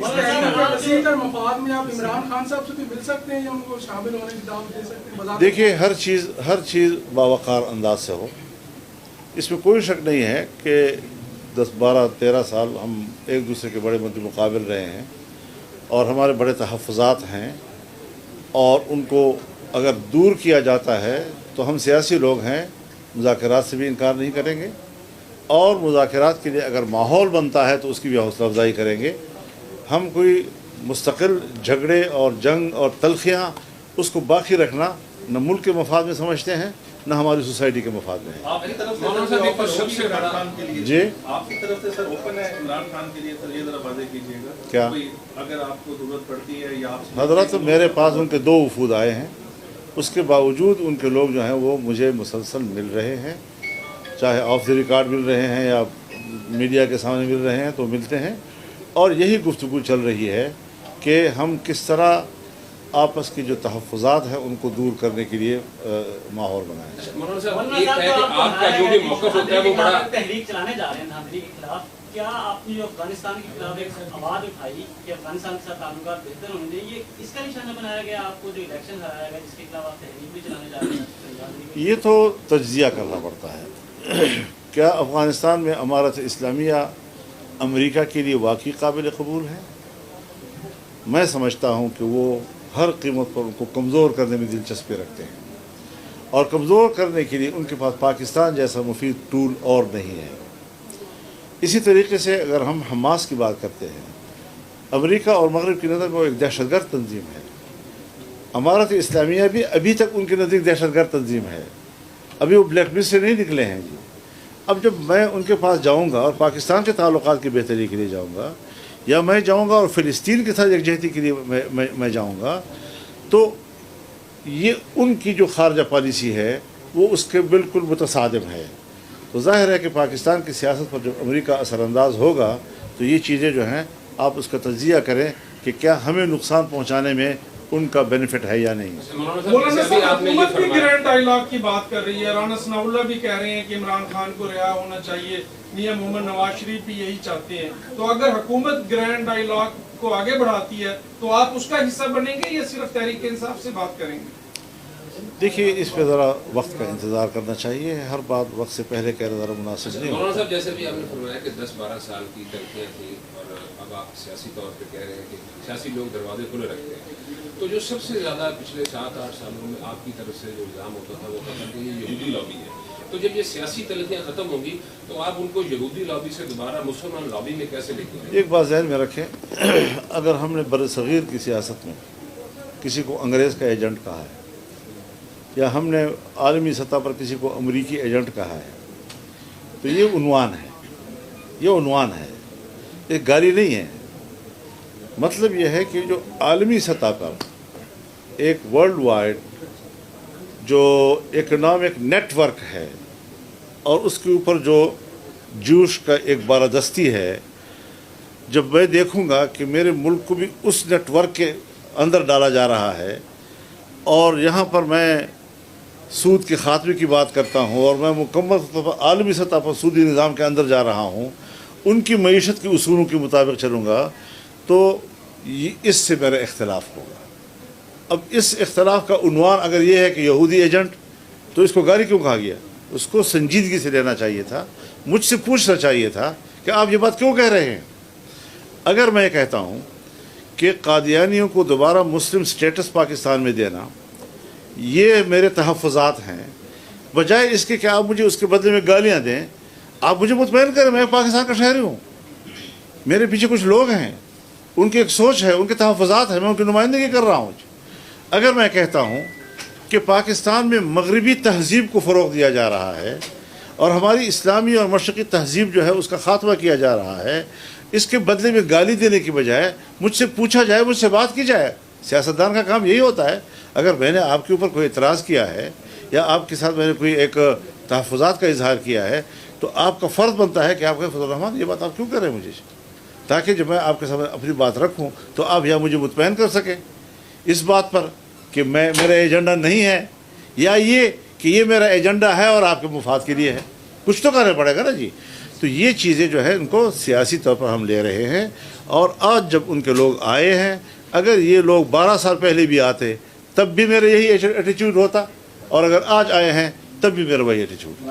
मफाद में आप इमरान खान साहब से भी मिल सकते हैं या उनको शामिल होने की दावत दे सकते हैं? देखिए, हर चीज़ बावकार अंदाज से हो, इसमें कोई शक नहीं है कि 10, 12, 13 साल हम एक दूसरे के बड़े मद्दे मुकाबिल रहे हैं और हमारे बड़े तहफ़्फ़ुज़ात हैं, और उनको अगर दूर किया जाता है तो हम सियासी लोग हैं, मुज़ाकरात से भी इनकार नहीं करेंगे, और मुज़ाकरात के लिए अगर माहौल बनता है तो उसकी भी हौसला अफजाई करेंगे। हम कोई मुस्तकिल झगड़े और जंग और तलखियाँ उसको बाकी रखना न मुल्क के मफाद में समझते हैं, न हमारी सोसाइटी के मफाद में है। आपकी तरफ से इमरान खान के लिए जी, आपकी तरफ से सर ओपन है इमरान खान के लिए? सर ये जरा वादे कीजिएगा। क्या? अगर आपको जरूरत पड़ती है या आप हज़रत मेरे पास उनके 2 वफूद आए हैं, उसके बावजूद उनके लोग जो हैं वो मुझे मुसलसल मिल रहे हैं, चाहे ऑफ द रिकॉर्ड मिल रहे हैं या मीडिया के सामने मिल रहे हैं तो मिलते हैं, और यही गुफ्तगू चल रही है कि हम किस तरह आपस की जो तहफ़्फ़ुज़ात है उनको दूर करने के लिए माहौल बनाएं। मौलाना साहब, एक है कि आपका जो भी मौक़िफ़ होता है वो बड़ा तहरीक चलाने जा रहे हैं नादरी के खिलाफ, क्या आपने जो अफगानिस्तान के खिलाफ एक आवाज़ उठाई कि अफगानिस्तान के साथ ताल्लुकात बेहतर होने चाहिए, ये इसका निशाना बनाया गया आपको जो इलेक्शन हराया गया जिसके खिलाफ आप तहरीक भी चलाने जा रहे हैं? ये तो तज्ज़िया करना पड़ता है। क्या अफ़गानिस्तान में अमारत इस्लामिया अमेरिका के लिए वाकई काबिल कबूल है? मैं समझता हूँ कि वो हर कीमत पर उनको कमज़ोर करने में दिलचस्पी रखते हैं, और कमज़ोर करने के लिए उनके पास पाकिस्तान जैसा मुफीद टूल और नहीं है। इसी तरीके से अगर हम हमास की बात करते हैं, अमेरिका और मगरब की नज़र में वो एक दहशतगर्द तंजीम है। अमारत इस्लामिया भी अभी तक उनके नज़दीक दहशतगर्द तंजीम है, अभी वो ब्लैक लिस्ट से नहीं निकले हैं जी। अब जब मैं उनके पास जाऊंगा और पाकिस्तान के ताल्लुकात की बेहतरी के लिए जाऊंगा, या मैं जाऊंगा और फ़िलिस्तीन के साथ यकजहती के लिए मैं जाऊंगा, तो ये उनकी जो खारजा पॉलिसी है वो उसके बिल्कुल मुतसादिम है। तो ज़ाहिर है कि पाकिस्तान की सियासत पर जब अमेरिका असरानंदाज होगा तो ये चीज़ें जो हैं आप उसका तज्ज़िया करें कि क्या हमें नुकसान पहुँचाने में उनका बेनिफिट है या नहीं। मौलाना साहब, हुकूमत भी ग्रैंड डायलॉग की बात कर रही है, राना सनाउल्लाह भी कह रहे हैं कि इमरान खान को रिहा होना चाहिए, मियां मोहम्मद नवाज शरीफ भी यही चाहते हैं। तो अगर हुकूमत ग्रैंड डायलॉग को आगे बढ़ाती है तो आप उसका हिस्सा बनेंगे या सिर्फ तहरीक इंसाफ से बात करेंगे? देखिए, इस पे ज़रा वक्त का इंतज़ार करना चाहिए, हर बात वक्त से पहले कहना ज़रा मुनासिब नहीं मौलाना होता। साहब, जैसे भी आपने फरमाया कि 10-12 साल की तलखियाँ थी और अब आप सियासी तौर पे कह रहे हैं कि सियासी लोग दरवाजे खुले रखते हैं, तो जो सबसे ज़्यादा पिछले 7-8 सालों में आपकी तरफ से जो इल्ज़ाम होता था वो कहता कि ये यहूदी लॉबी है। तो जब ये सियासी तलखियाँ ख़त्म होंगी तो आप उनको यहूदी लॉबी से दोबारा मुसलमान लॉबी में कैसे लेंगे? एक बात ज़हन में रखें, अगर हमने बरसग़ीर की सियासत में किसी को अंग्रेज़ का एजेंट कहा है या हमने आलमी सतह पर किसी को अमरीकी एजेंट कहा है, तो ये उन्वान है, ये उन्वान है, एक गाली नहीं है। मतलब यह है कि जो आलमी सतह पर एक वर्ल्ड वाइड जो इकनॉमिक नेटवर्क है और उसके ऊपर जो जूश का एक बारादस्ती है, जब मैं देखूंगा कि मेरे मुल्क को भी उस नेटवर्क के अंदर डाला जा रहा है और यहाँ पर मैं सूद के ख़ात्मे की बात करता हूँ और मैं मुकम्मल तौर पर आलमी सतह पर सूदी निज़ाम के अंदर जा रहा हूँ, उनकी मईशत के उसूलों के मुताबिक चलूँगा, तो इससे मेरा इख्तलाफ होगा। अब इस इख्तलाफ का उन्वान अगर ये है कि यहूदी एजेंट, तो इसको गाली क्यों कहा गया? उसको संजीदगी से लेना चाहिए था, मुझसे पूछना चाहिए था कि आप ये बात क्यों कह रहे हैं। अगर मैं कहता हूँ कि कादियानियों को दोबारा मुस्लिम स्टेटस पाकिस्तान में देना ये मेरे तहफ़्फ़ुज़ात हैं, बजाय इसके कि आप मुझे उसके बदले में गालियाँ दें, आप मुझे मुतमईन करें मैं पाकिस्तान का शहरी हूँ, मेरे पीछे कुछ लोग हैं, उनकी एक सोच है, उनके तहफ़्फ़ुज़ात हैं, मैं उनकी नुमाइंदगी कर रहा हूँ। अगर मैं कहता हूँ कि पाकिस्तान में मगरबी तहज़ीब को फ़रोग़ दिया जा रहा है और हमारी इस्लामी और मशरक़ी तहज़ीब जो है उसका ख़ात्मा किया जा रहा है, इसके बदले में गाली देने की बजाय मुझसे पूछा जाए, मुझसे बात की जाए। सियासतदान का काम यही होता है। अगर मैंने आपके ऊपर कोई एतराज़ किया है या आपके साथ मैंने कोई एक तहफ़्फ़ुज़ात का इजहार किया है, तो आपका फ़र्ज़ बनता है कि आप कहें फजल रहमान ये बात आप क्यों कर रहे हैं मुझे, ताकि जब मैं आपके सामने अपनी बात रखूँ तो आप यहाँ मुझे मुतमईन कर सकें इस बात पर कि मेरा एजेंडा नहीं है, या ये कि ये मेरा एजेंडा है और आपके मुफाद के लिए है। कुछ तो करना पड़ेगा ना जी। تو یہ چیزیں جو ہے ان کو سیاسی طور پر ہم لے رہے ہیں. اور آج جب ان کے لوگ آئے ہیں، اگر یہ لوگ 12 سال پہلے بھی آتے تب بھی میرا یہی ایٹیچیوڈ ہوتا، اور اگر آج آئے ہیں تب بھی میرا وہی ایٹیچیوڈ.